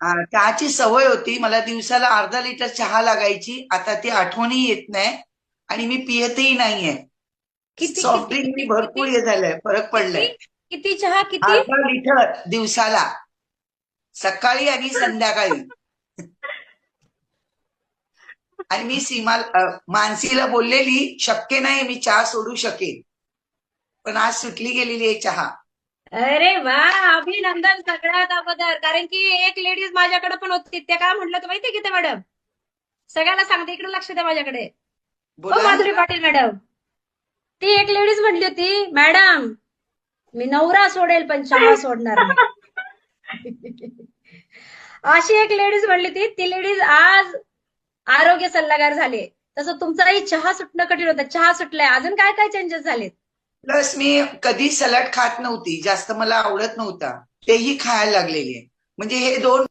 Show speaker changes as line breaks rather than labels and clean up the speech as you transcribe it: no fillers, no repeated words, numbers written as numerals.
चहाची सवय होती. मला दिवसाला अर्धा लिटर चहा लागायची. आता ती आठवणही येत नाही आणि मी पियतही नाहीये.
किती
सॉफ्ट
किती
ड्रिंक मी
किती
भरपूर
किती
हे झालंय, फरक
किती
पडलाय.
किती चहा किती?
अर्धा लिटर दिवसाला, सकाळी आणि संध्याकाळी. आणि मी मानसीला बोललेली, शक्य नाही मी चहा सोडू शकेन, पण आज सुटली गेलेली आहे चहा.
अरे वा, अभिनंदन सगळ्यात अगोदर. कारण की एक लेडीज माझ्याकडे पण होती. ते काय म्हटलं तर माहितीये गीता मॅडम? सगळ्याला सांगते, इकडे लक्ष द्या माझ्याकडे. हो
बोला.
माधुरी पाटील मॅडम. ती एक लेडीज म्हटली होती, मॅडम मी नवरा सोडेल पण चहा सोडणार नाही. अशी एक लेडीज म्हणली ती लेडीज आज आरोग्य सल्लागार झाले. तसं तुमचाही चहा सुटणं कठीण होतं, चहा सुटलाय. अजून काय काय चेंजेस झालेत?
प्लस मी कधी सलाड खात नव्हती, जास्त मला आवडत नव्हता, तेही खायला लागलेली आहे. म्हणजे हे दोन